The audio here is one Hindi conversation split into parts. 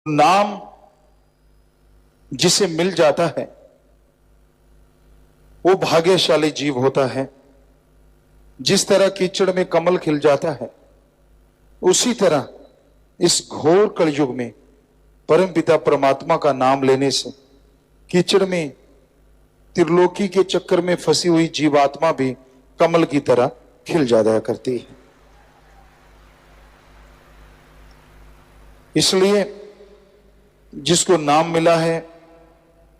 नाम जिसे मिल जाता है वो भाग्यशाली जीव होता है। जिस तरह कीचड़ में कमल खिल जाता है, उसी तरह इस घोर कलयुग में परमपिता परमात्मा का नाम लेने से कीचड़ में त्रिलोकी के चक्कर में फंसी हुई जीवात्मा भी कमल की तरह खिल जाया करती है। इसलिए जिसको नाम मिला है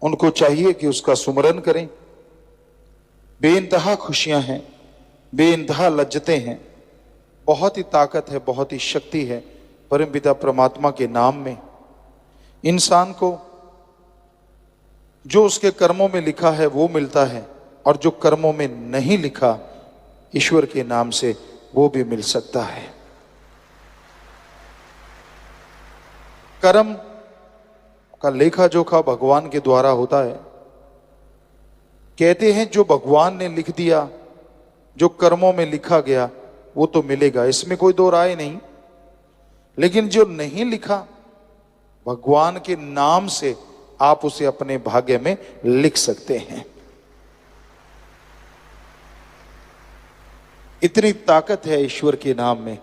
उनको चाहिए कि उसका सुमरन करें। बेइंतहा खुशियां हैं, बेइंतहा लज्जतें हैं, बहुत ही ताकत है, बहुत ही शक्ति है परमपिता परमात्मा के नाम में। इंसान को जो उसके कर्मों में लिखा है वो मिलता है, और जो कर्मों में नहीं लिखा ईश्वर के नाम से वो भी मिल सकता है। कर्म का लेखा जोखा भगवान के द्वारा होता है। कहते हैं जो भगवान ने लिख दिया, जो कर्मों में लिखा गया वो तो मिलेगा, इसमें कोई दो राय नहीं। लेकिन जो नहीं लिखा, भगवान के नाम से आप उसे अपने भाग्य में लिख सकते हैं। इतनी ताकत है ईश्वर के नाम में,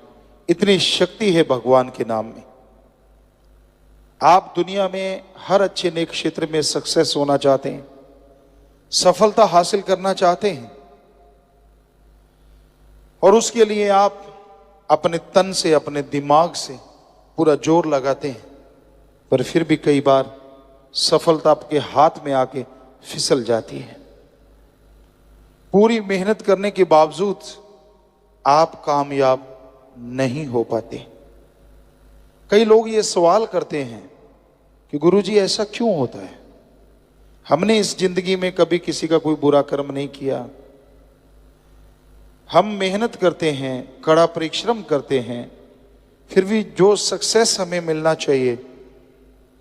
इतनी शक्ति है भगवान के नाम में। आप दुनिया में हर अच्छे नेक क्षेत्र में सक्सेस होना चाहते हैं, सफलता हासिल करना चाहते हैं, और उसके लिए आप अपने तन से, अपने दिमाग से पूरा जोर लगाते हैं, पर फिर भी कई बार सफलता आपके हाथ में आके फिसल जाती है। पूरी मेहनत करने के बावजूद आप कामयाब नहीं हो पाते। कई लोग ये सवाल करते हैं कि गुरुजी ऐसा क्यों होता है? हमने इस जिंदगी में कभी किसी का कोई बुरा कर्म नहीं किया, हम मेहनत करते हैं, कड़ा परिश्रम करते हैं, फिर भी जो सक्सेस हमें मिलना चाहिए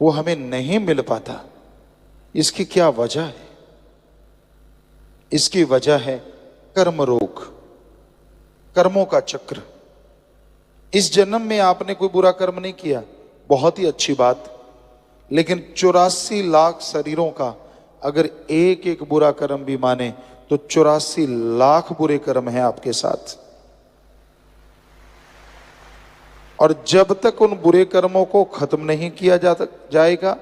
वो हमें नहीं मिल पाता। इसकी क्या वजह है? इसकी वजह है कर्म रोग, कर्मों का चक्र। इस जन्म में आपने कोई बुरा कर्म नहीं किया, बहुत ही अच्छी बात, लेकिन 84 लाख शरीरों का अगर एक एक बुरा कर्म भी माने तो 84 लाख बुरे कर्म हैं आपके साथ। और जब तक उन बुरे कर्मों को खत्म नहीं किया जाएगा,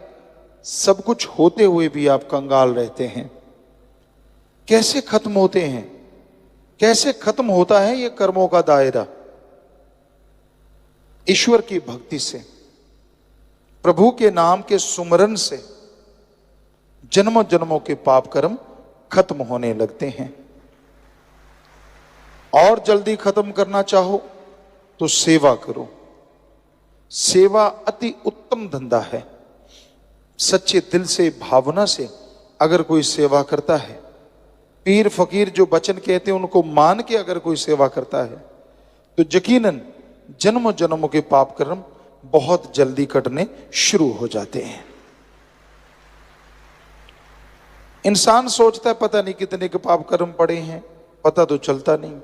सब कुछ होते हुए भी आप कंगाल रहते हैं। कैसे खत्म होते हैं? कैसे खत्म होता है ये कर्मों का दायरा? ईश्वर की भक्ति से, प्रभु के नाम के सुमरन से जन्मों जन्मों के पाप कर्म खत्म होने लगते हैं। और जल्दी खत्म करना चाहो तो सेवा करो। सेवा अति उत्तम धंधा है। सच्चे दिल से, भावना से अगर कोई सेवा करता है, पीर फकीर जो वचन कहते हैं उनको मान के अगर कोई सेवा करता है, तो यकीनन जन्मों जन्मों के पाप कर्म बहुत जल्दी कटने शुरू हो जाते हैं। इंसान सोचता है पता नहीं कितने के पाप कर्म पड़े हैं, पता तो चलता नहीं।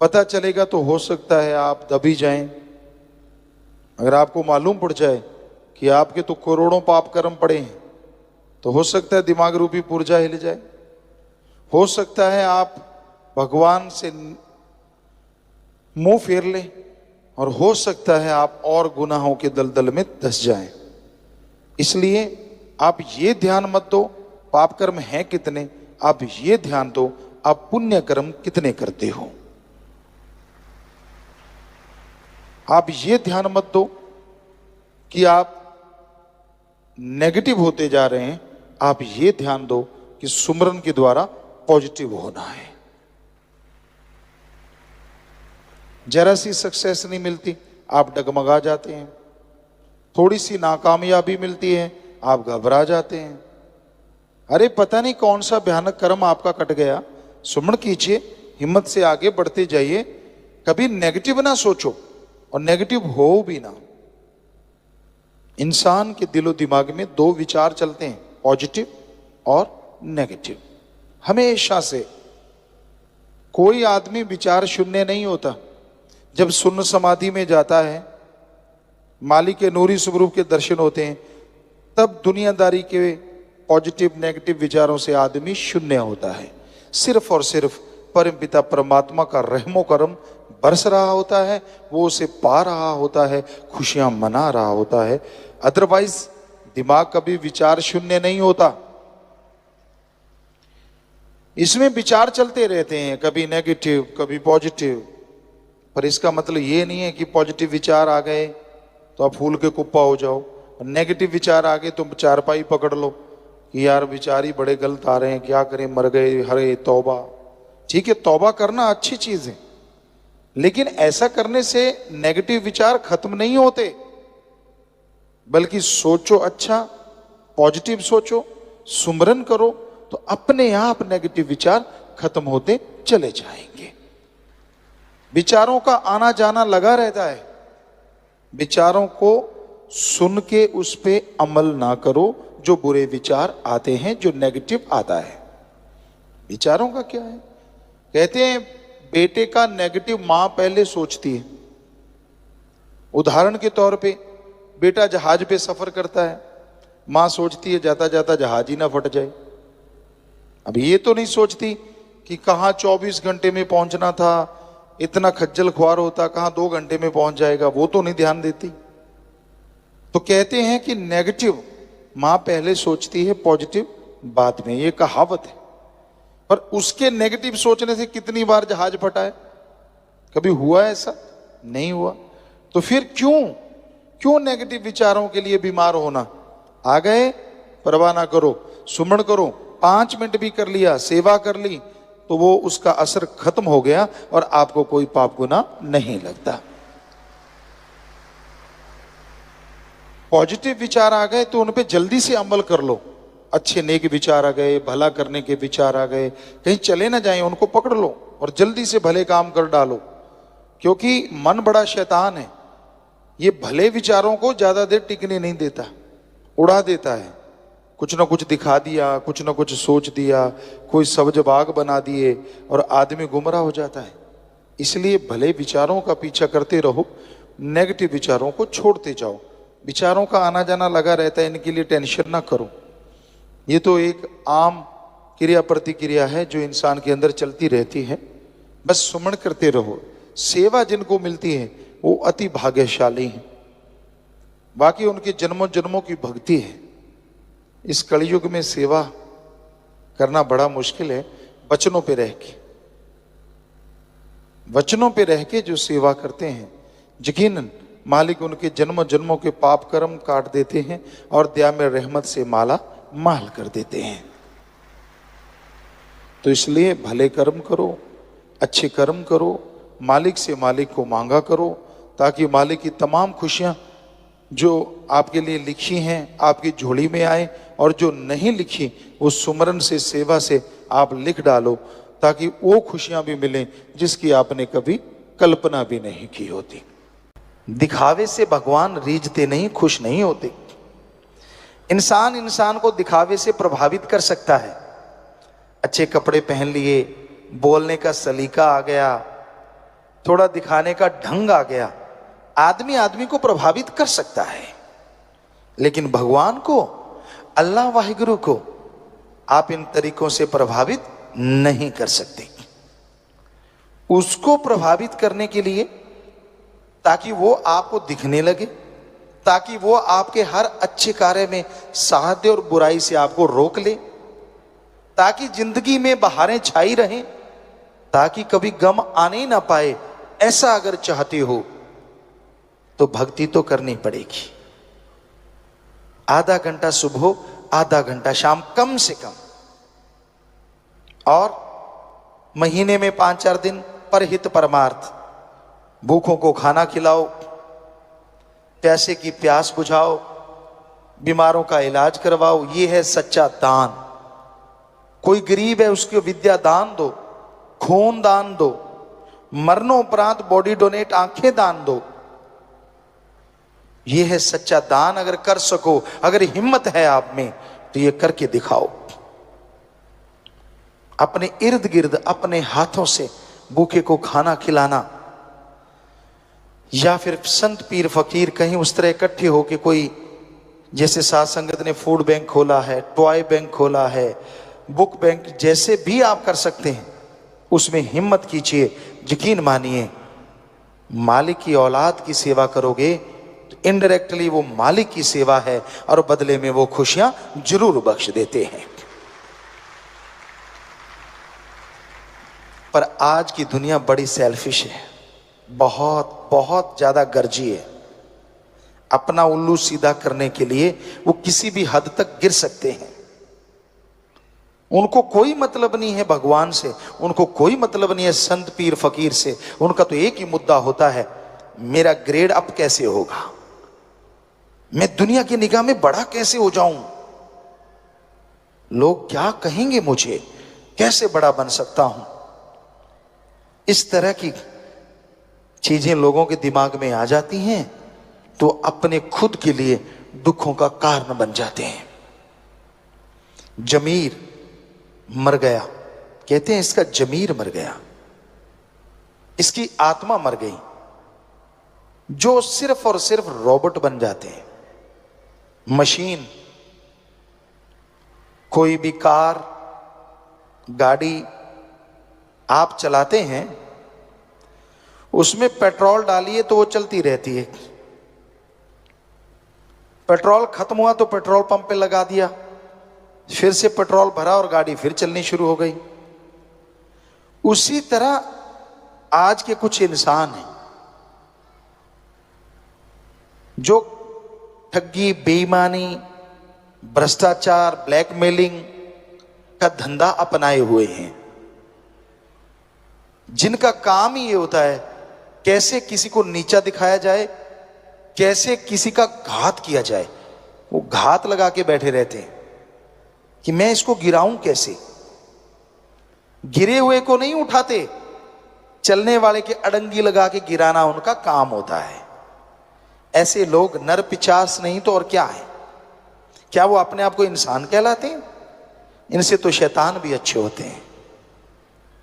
पता चलेगा तो हो सकता है आप दबी जाएं। अगर आपको मालूम पड़ जाए कि आपके तो करोड़ों पाप कर्म पड़े हैं, तो हो सकता है दिमाग रूपी पुर्जा हिल जाए। हो सकता है आप भगवान से मुंह फेर लें, और हो सकता है आप और गुनाहों के दलदल में धंस जाएं। इसलिए आप ये ध्यान मत दो पाप कर्म हैं कितने, आप ये ध्यान दो आप पुण्य कर्म कितने करते हो। आप ये ध्यान मत दो कि आप नेगेटिव होते जा रहे हैं, आप ये ध्यान दो कि सुमरन के द्वारा पॉजिटिव होना है। जरा सी सक्सेस नहीं मिलती, आप डगमगा जाते हैं। थोड़ी सी नाकामयाबी मिलती है, आप घबरा जाते हैं। अरे पता नहीं कौन सा भयानक कर्म आपका कट गया। सुमरण कीजिए, हिम्मत से आगे बढ़ते जाइए, कभी नेगेटिव ना सोचो और नेगेटिव हो भी ना। इंसान के दिलो दिमाग में दो विचार चलते हैं, पॉजिटिव और नेगेटिव। हमेशा से कोई आदमी विचार शून्य नहीं होता। जब शून्य समाधि में जाता है, मालिक के नूरी स्वरूप के दर्शन होते हैं, तब दुनियादारी के पॉजिटिव नेगेटिव विचारों से आदमी शून्य होता है। सिर्फ और सिर्फ परमपिता परमात्मा का रहमो करम बरस रहा होता है, वो उसे पा रहा होता है, खुशियां मना रहा होता है। अदरवाइज दिमाग कभी विचार शून्य नहीं होता, इसमें विचार चलते रहते हैं, कभी नेगेटिव कभी पॉजिटिव। पर इसका मतलब ये नहीं है कि पॉजिटिव विचार आ गए तो आप फूल के कुप्पा हो जाओ, और नेगेटिव विचार आ गए तो चारपाई पकड़ लो कि यार विचार ही बड़े गलत आ रहे हैं, क्या करें, मर गए, हरे तौबा। ठीक है, तौबा करना अच्छी चीज है, लेकिन ऐसा करने से नेगेटिव विचार खत्म नहीं होते, बल्कि सोचो अच्छा, पॉजिटिव सोचो, सुमरन करो, तो अपने आप नेगेटिव विचार खत्म होते चले जाएंगे। विचारों का आना जाना लगा रहता है, विचारों को सुन के उस पे अमल ना करो। जो बुरे विचार आते हैं, जो नेगेटिव आता है, विचारों का क्या है? कहते हैं बेटे का नेगेटिव मां पहले सोचती है। उदाहरण के तौर पे बेटा जहाज पे सफर करता है, मां सोचती है जाता जाता जहाज ही ना फट जाए। अब ये तो नहीं सोचती कि कहां 24 घंटे में पहुंचना था, इतना खज्जल ख्वार होता कहां 2 घंटे में पहुंच जाएगा, वो तो नहीं ध्यान देती। तो कहते हैं कि नेगेटिव मां पहले सोचती है, पॉजिटिव बाद में, ये कहावत है। पर उसके नेगेटिव सोचने से कितनी बार जहाज फटा है? कभी हुआ ऐसा? नहीं हुआ। तो फिर क्यों नेगेटिव विचारों के लिए बीमार होना? आ गए, परवाह ना करो, सुमरण करो, 5 मिनट भी कर लिया, सेवा कर ली, तो वो उसका असर खत्म हो गया और आपको कोई पाप गुनाह नहीं लगता। पॉजिटिव विचार आ गए तो उन पे जल्दी से अमल कर लो। अच्छे नेक विचार आ गए, भला करने के विचार आ गए, कहीं चले ना जाएं, उनको पकड़ लो और जल्दी से भले काम कर डालो। क्योंकि मन बड़ा शैतान है, ये भले विचारों को ज्यादा देर टिकने नहीं देता, उड़ा देता है। कुछ ना कुछ दिखा दिया, कुछ ना कुछ सोच दिया, कोई सब्ज बाग बना दिए और आदमी गुमराह हो जाता है। इसलिए भले विचारों का पीछा करते रहो, नेगेटिव विचारों को छोड़ते जाओ। विचारों का आना जाना लगा रहता है, इनके लिए टेंशन ना करो। ये तो एक आम क्रिया प्रतिक्रिया है जो इंसान के अंदर चलती रहती है, बस सुमन करते रहो। सेवा जिनको मिलती है वो अति भाग्यशाली है, बाकी उनके जन्मों जन्मों की भक्ति है। इस कलयुग में सेवा करना बड़ा मुश्किल है। वचनों पे रह के जो सेवा करते हैं, यकीनन मालिक उनके जन्मों जन्मों के पाप कर्म काट देते हैं और दया में रहमत से माला माल कर देते हैं। तो इसलिए भले कर्म करो, अच्छे कर्म करो, मालिक से मालिक को मांगा करो, ताकि मालिक की तमाम खुशियां जो आपके लिए लिखी हैं आपकी झोली में आए, और जो नहीं लिखी वो सुमरन से, सेवा से आप लिख डालो, ताकि वो खुशियां भी मिलें जिसकी आपने कभी कल्पना भी नहीं की होती। दिखावे से भगवान रीझते नहीं, खुश नहीं होते। इंसान को दिखावे से प्रभावित कर सकता है। अच्छे कपड़े पहन लिए, बोलने का सलीका आ गया, थोड़ा दिखाने का ढंग आ गया, आदमी को प्रभावित कर सकता है। लेकिन भगवान को, अल्लाह वाहिगुरु को आप इन तरीकों से प्रभावित नहीं कर सकते। उसको प्रभावित करने के लिए, ताकि वो आपको दिखने लगे, ताकि वो आपके हर अच्छे कार्य में साथ दे और बुराई से आपको रोक ले, ताकि जिंदगी में बहारें छाई रहें, ताकि कभी गम आने ही ना पाए, ऐसा अगर चाहते हो तो भक्ति तो करनी पड़ेगी। आधा घंटा सुबह, आधा घंटा शाम कम से कम, और महीने में 5-4 दिन परहित परमार्थ। भूखों को खाना खिलाओ, प्यासे की प्यास बुझाओ, बीमारों का इलाज करवाओ। ये है सच्चा दान। कोई गरीब है उसको विद्या दान दो, खून दान दो, मरणोपरांत बॉडी डोनेट, आंखें दान दो। ये है सच्चा दान। अगर कर सको, अगर हिम्मत है आप में, तो ये करके दिखाओ। अपने इर्द गिर्द अपने हाथों से भूखे को खाना खिलाना, या फिर संत पीर फकीर कहीं उस तरह इकट्ठे होके कोई, जैसे साध संगत ने फूड बैंक खोला है, टॉय बैंक खोला है, बुक बैंक, जैसे भी आप कर सकते हैं उसमें हिम्मत कीजिए। यकीन मानिए मालिक की औलाद की सेवा करोगे तो इनडायरेक्टली वो मालिक की सेवा है और बदले में वो खुशियां जरूर बख्श देते हैं। पर आज की दुनिया बड़ी सेल्फिश है, बहुत बहुत ज्यादा गर्जी है। अपना उल्लू सीधा करने के लिए वो किसी भी हद तक गिर सकते हैं। उनको कोई मतलब नहीं है भगवान से, उनको कोई मतलब नहीं है संत पीर फकीर से। उनका तो एक ही मुद्दा होता है, मेरा ग्रेड अप कैसे होगा, मैं दुनिया की निगाह में बड़ा कैसे हो जाऊं, लोग क्या कहेंगे मुझे, कैसे बड़ा बन सकता हूं। इस तरह की चीजें लोगों के दिमाग में आ जाती हैं तो अपने खुद के लिए दुखों का कारण बन जाते हैं। जमीर मर गया, कहते हैं इसका जमीर मर गया, इसकी आत्मा मर गई, जो सिर्फ और सिर्फ रोबोट बन जाते हैं, मशीन। कोई भी कार गाड़ी आप चलाते हैं, उसमें पेट्रोल डालिए तो वो चलती रहती है, पेट्रोल खत्म हुआ तो पेट्रोल पंप पे लगा दिया, फिर से पेट्रोल भरा और गाड़ी फिर चलनी शुरू हो गई। उसी तरह आज के कुछ इंसान हैं जो ठगी, बेईमानी, भ्रष्टाचार, ब्लैकमेलिंग का धंधा अपनाए हुए हैं, जिनका काम ही ये होता है कैसे किसी को नीचा दिखाया जाए, कैसे किसी का घात किया जाए। वो घात लगा के बैठे रहते हैं कि मैं इसको गिराऊं कैसे। गिरे हुए को नहीं उठाते, चलने वाले के अड़ंगी लगा के गिराना उनका काम होता है। ऐसे लोग नर पिचास नहीं तो और क्या है। क्या वो अपने आप को इंसान कहलाते हैं? इनसे तो शैतान भी अच्छे होते हैं।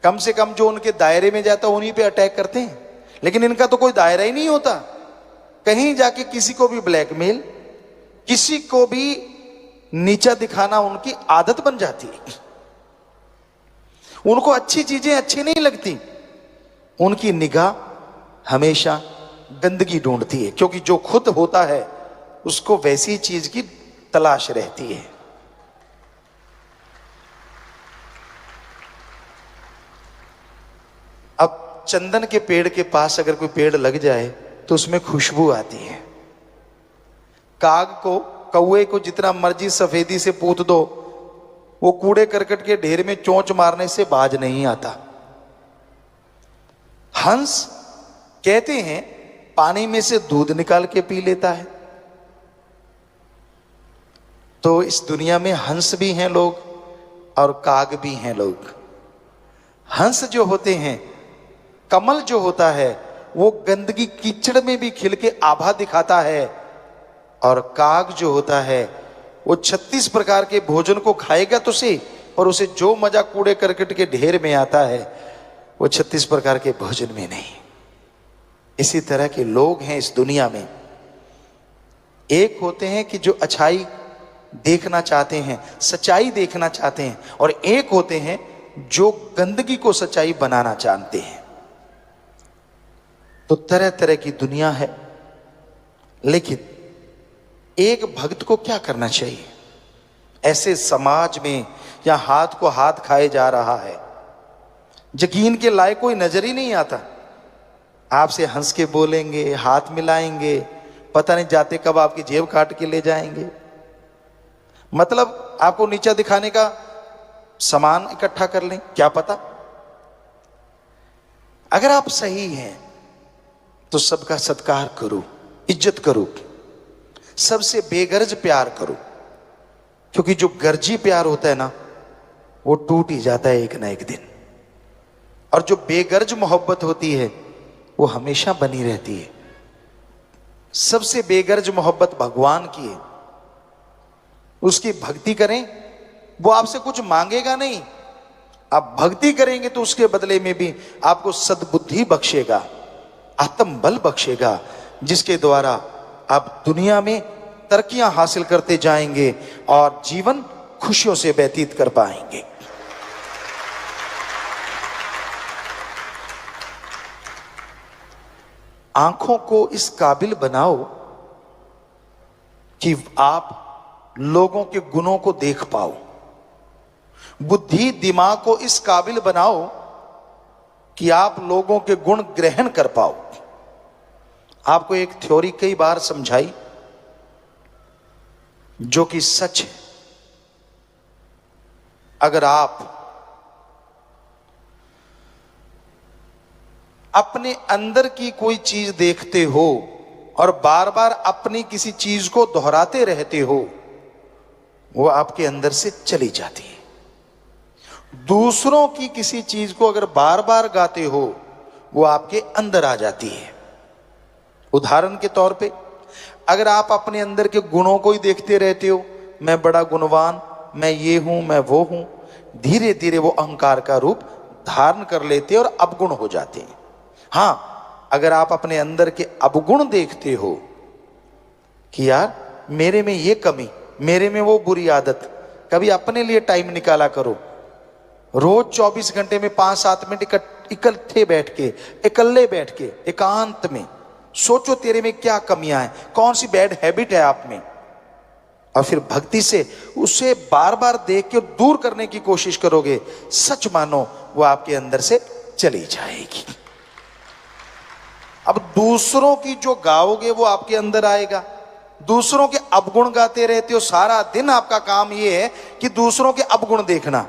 कम से कम जो उनके दायरे में जाता है उन्हीं पे अटैक करते हैं, लेकिन इनका तो कोई दायरा ही नहीं होता। कहीं जाके किसी को भी ब्लैकमेल, किसी को भी नीचा दिखाना उनकी आदत बन जाती है। उनको अच्छी चीजें अच्छी नहीं लगती, उनकी निगाह हमेशा गंदगी ढूंढती है, क्योंकि जो खुद होता है उसको वैसी चीज की तलाश रहती है। अब चंदन के पेड़ के पास अगर कोई पेड़ लग जाए तो उसमें खुशबू आती है। काग को, कौवे को जितना मर्जी सफेदी से पूत दो, वो कूड़े करकट के ढेर में चोंच मारने से बाज नहीं आता। हंस कहते हैं पानी में से दूध निकाल के पी लेता है। तो इस दुनिया में हंस भी हैं लोग और काग भी हैं लोग। हंस जो होते हैं, कमल जो होता है, वो गंदगी कीचड़ में भी खिल के आभा दिखाता है, और काग जो होता है वो 36 प्रकार के भोजन को खाएगा तो सही, और उसे जो मजा कूड़े करकट के ढेर में आता है वो 36 प्रकार के भोजन में नहीं। इसी तरह के लोग हैं इस दुनिया में। एक होते हैं कि जो अच्छाई देखना चाहते हैं, सच्चाई देखना चाहते हैं, और एक होते हैं जो गंदगी को सच्चाई बनाना जानते हैं। तो तरह तरह की दुनिया है, लेकिन एक भक्त को क्या करना चाहिए ऐसे समाज में या हाथ को हाथ खाए जा रहा है, यकीन के लायक कोई नजर ही नहीं आता। आपसे हंस के बोलेंगे, हाथ मिलाएंगे, पता नहीं जाते कब आपकी जेब काट के ले जाएंगे। मतलब आपको नीचा दिखाने का सामान इकट्ठा कर लें, क्या पता। अगर आप सही हैं तो सबका सत्कार करो, इज्जत करो, सबसे बेगर्ज प्यार करो, क्योंकि जो गर्जी प्यार होता है ना वो टूट ही जाता है एक ना एक दिन, और जो बेगर्ज मोहब्बत होती है वो हमेशा बनी रहती है। सबसे बेगर्ज मोहब्बत भगवान की है। उसकी भक्ति करें, वो आपसे कुछ मांगेगा नहीं, आप भक्ति करेंगे तो उसके बदले में भी आपको सद्बुद्धि बख्शेगा, आत्मबल बख्शेगा, जिसके द्वारा आप दुनिया में तरक्कियां हासिल करते जाएंगे और जीवन खुशियों से व्यतीत कर पाएंगे। आंखों को इस काबिल बनाओ कि आप लोगों के गुणों को देख पाओ। बुद्धि दिमाग को इस काबिल बनाओ कि आप लोगों के गुण ग्रहण कर पाओ। आपको एक थ्योरी कई बार समझाई जो कि सच है। अगर आप अपने अंदर की कोई चीज देखते हो और बार बार अपनी किसी चीज को दोहराते रहते हो, वो आपके अंदर से चली जाती है। दूसरों की किसी चीज को अगर बार बार गाते हो, वो आपके अंदर आ जाती है। उदाहरण के तौर पे, अगर आप अपने अंदर के गुणों को ही देखते रहते हो, मैं बड़ा गुणवान, मैं ये हूं, मैं वो हूं, धीरे धीरे वो अहंकार का रूप धारण कर लेते और अवगुण हो जाते हैं। हां, अगर आप अपने अंदर के अवगुण देखते हो कि यार मेरे में ये कमी, मेरे में वो बुरी आदत, कभी अपने लिए टाइम निकाला करो। रोज 24 घंटे में 5-7 मिनट इकट्ठे बैठ के, इकल्ले बैठ के, एकांत में सोचो तेरे में क्या कमियां हैं, कौन सी बैड हैबिट है आप में, और फिर भक्ति से उसे बार बार देख के दूर करने की कोशिश करोगे। सच मानो वो आपके अंदर से चली जाएगी। अब दूसरों की जो गाओगे वो आपके अंदर आएगा। दूसरों के अवगुण गाते रहते हो, सारा दिन आपका काम ये है कि दूसरों के अवगुण देखना,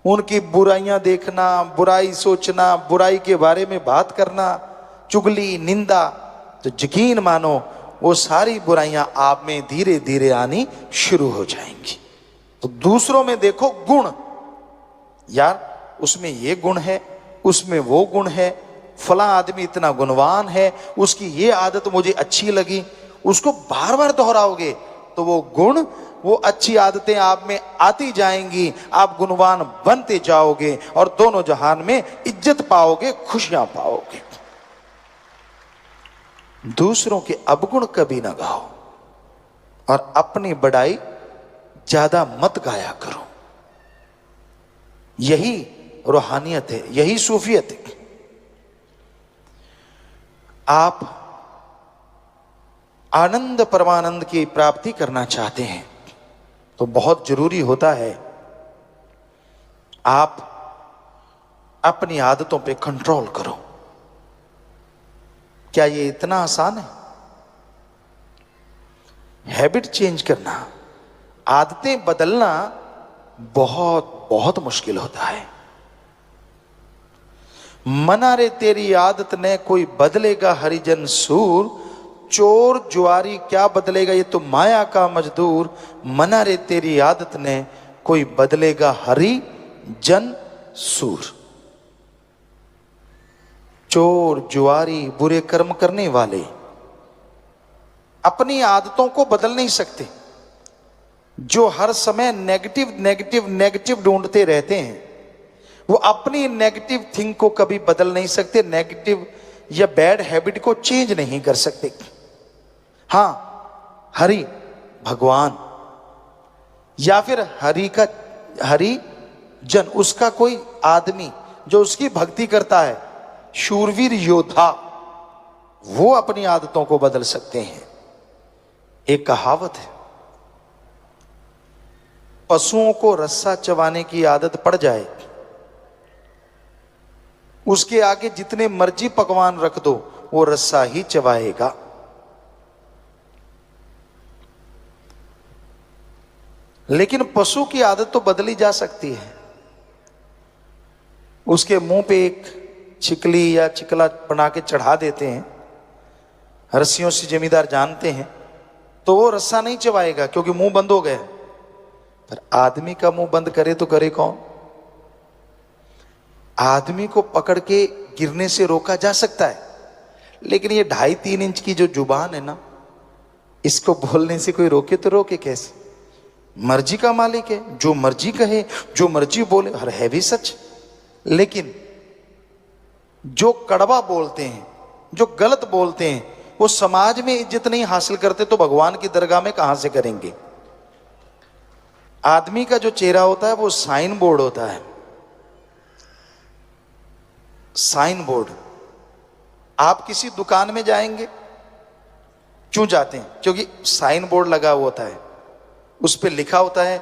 उनकी बुराइयां देखना, बुराई सोचना, बुराई के बारे में बात करना, चुगली, निंदा। तो यकीन मानो वो सारी बुराइयां आप में धीरे धीरे आनी शुरू हो जाएंगी। तो दूसरों में देखो गुण, यार उसमें ये गुण है, उसमें वो गुण है, फला आदमी इतना गुणवान है, उसकी ये आदत मुझे अच्छी लगी। उसको बार बार दोहराओगे तो वो गुण, वो अच्छी आदतें आप में आती जाएंगी, आप गुणवान बनते जाओगे और दोनों जहान में इज्जत पाओगे, खुशियां पाओगे। दूसरों के अवगुण कभी ना गाओ और अपनी बड़ाई ज्यादा मत गाया करो। यही रूहानियत है, यही सूफियत है। आप आनंद परमानंद की प्राप्ति करना चाहते हैं तो बहुत जरूरी होता है आप अपनी आदतों पे कंट्रोल करो। क्या ये इतना आसान है? हैबिट चेंज करना, आदतें बदलना बहुत बहुत मुश्किल होता है। मना रे तेरी आदत ने कोई बदलेगा हरिजन सूर, चोर जुआरी क्या बदलेगा ये तो माया का मजदूर। मना रे तेरी आदत ने कोई बदलेगा हरिजन सूर। चोर जुआरी बुरे कर्म करने वाले अपनी आदतों को बदल नहीं सकते। जो हर समय नेगेटिव नेगेटिव नेगेटिव ढूंढते रहते हैं, वो अपनी नेगेटिव थिंग को कभी बदल नहीं सकते, नेगेटिव या बैड हैबिट को चेंज नहीं कर सकते। हां, हरि भगवान या फिर हरि जन, उसका कोई आदमी जो उसकी भक्ति करता है, शूरवीर योद्धा, वो अपनी आदतों को बदल सकते हैं। एक कहावत है, पशुओं को रस्सा चबाने की आदत पड़ जाए, उसके आगे जितने मर्जी पकवान रख दो वो रस्सा ही चबाएगा। लेकिन पशु की आदत तो बदली जा सकती है। उसके मुंह पे एक छिकली या चिकला बना के चढ़ा देते हैं, रस्सियों से जमींदार जानते हैं, तो वो रस्सा नहीं चबाएगा क्योंकि मुंह बंद हो गया। पर आदमी का मुंह बंद करे तो करे कौन? आदमी को पकड़ के गिरने से रोका जा सकता है, लेकिन ये 2.5-3 इंच की जो जुबान है ना, इसको बोलने से कोई रोके तो रोके कैसे? मर्जी का मालिक है, जो मर्जी कहे, जो मर्जी बोले, हर है भी सच। लेकिन जो कड़वा बोलते हैं, जो गलत बोलते हैं, वो समाज में इज्जत नहीं हासिल करते तो भगवान की दरगाह में कहां से करेंगे। आदमी का जो चेहरा होता है वो साइन बोर्ड होता है। Sign board. आप किसी दुकान में जाएंगे, क्यों जाते हैं? क्योंकि साइन बोर्ड लगा हुआ होता है, उस पर लिखा होता है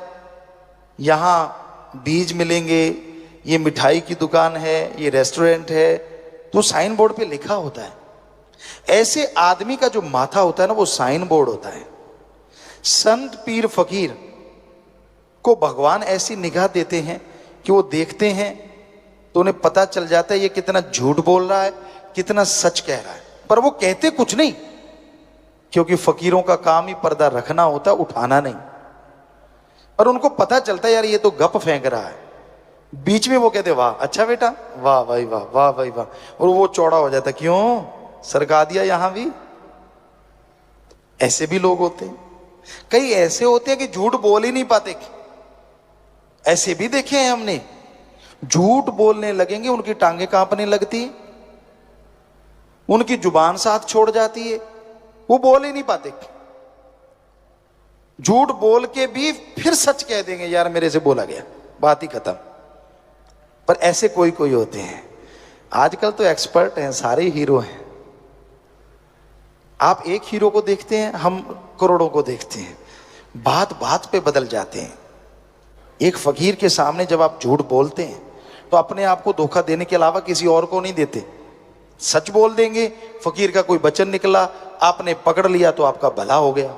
यहां बीज मिलेंगे, ये मिठाई की दुकान है, ये रेस्टोरेंट है, तो साइन बोर्ड पे लिखा होता है। ऐसे आदमी का जो माथा होता है ना, वो साइन बोर्ड होता है। संत पीर फकीर को भगवान ऐसी निगाह देते हैं कि वो देखते हैं तो उन्हें पता चल जाता है ये कितना झूठ बोल रहा है, कितना सच कह रहा है। पर वो कहते कुछ नहीं, क्योंकि फकीरों का काम ही पर्दा रखना होता है, उठाना नहीं। और उनको पता चलता है यार ये तो गप फेंक रहा है। बीच में वो कहते वाह अच्छा बेटा, वाह भाई वाह, वाह भाई वाह, और वो चौड़ा हो जाता, क्यों सरका दिया यहां भी। ऐसे भी लोग होते हैं। कई ऐसे होते हैं कि झूठ बोल ही नहीं पाते। ऐसे भी देखे हैं हमने, झूठ बोलने लगेंगे उनकी टांगे कांपने लगती है, उनकी जुबान साथ छोड़ जाती है, वो बोल ही नहीं पाते। झूठ बोल के भी फिर सच कह देंगे यार मेरे से बोला गया, बात ही खत्म। पर ऐसे कोई कोई होते हैं। आजकल तो एक्सपर्ट हैं, सारे हीरो हैं। आप एक हीरो को देखते हैं, हम करोड़ों को देखते हैं। बात बात पे बदल जाते हैं। एक फकीर के सामने जब आप झूठ बोलते हैं तो अपने आप को धोखा देने के अलावा किसी और को नहीं देते। सच बोल देंगे, फकीर का कोई वचन निकला, आपने पकड़ लिया तो आपका भला हो गया।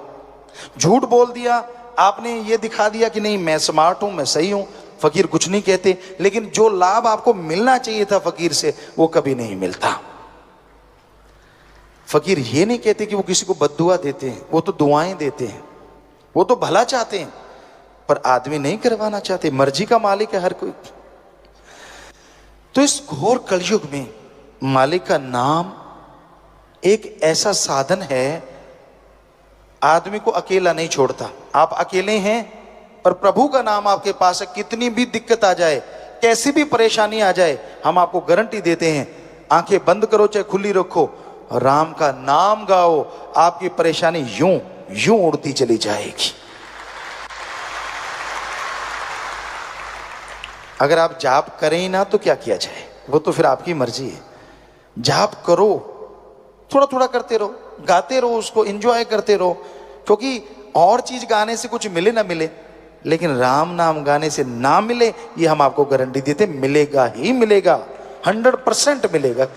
झूठ बोल दिया, आपने ये दिखा दिया कि नहीं मैं स्मार्ट हूं, मैं सही हूं, फकीर कुछ नहीं कहते। लेकिन जो लाभ आपको मिलना चाहिए था फकीर से, वो कभी नहीं मिलता। फकीर ये नहीं कहते कि वो किसी को बद्दुआ देते हैं, वो तो दुआएं देते हैं, वो तो भला चाहते हैं, पर आदमी नहीं करवाना चाहते। मर्जी का मालिक है हर कोई। तो इस घोर कलयुग में मालिक का नाम एक ऐसा साधन है, आदमी को अकेला नहीं छोड़ता। आप अकेले हैं पर प्रभु का नाम आपके पास है, कितनी भी दिक्कत आ जाए, कैसी भी परेशानी आ जाए, हम आपको गारंटी देते हैं, आंखें बंद करो चाहे खुली रखो, राम का नाम गाओ, आपकी परेशानी यूं यूं उड़ती चली जाएगी। अगर आप जाप करें ही ना तो क्या किया जाए, वो तो फिर आपकी मर्जी है। जाप करो, थोड़ा थोड़ा करते रहो, गाते रहो, उसको एंजॉय करते रहो। क्योंकि और चीज गाने से कुछ मिले ना मिले, लेकिन राम नाम गाने से ना मिले, ये हम आपको गारंटी देते, मिलेगा ही मिलेगा, 100% मिलेगा।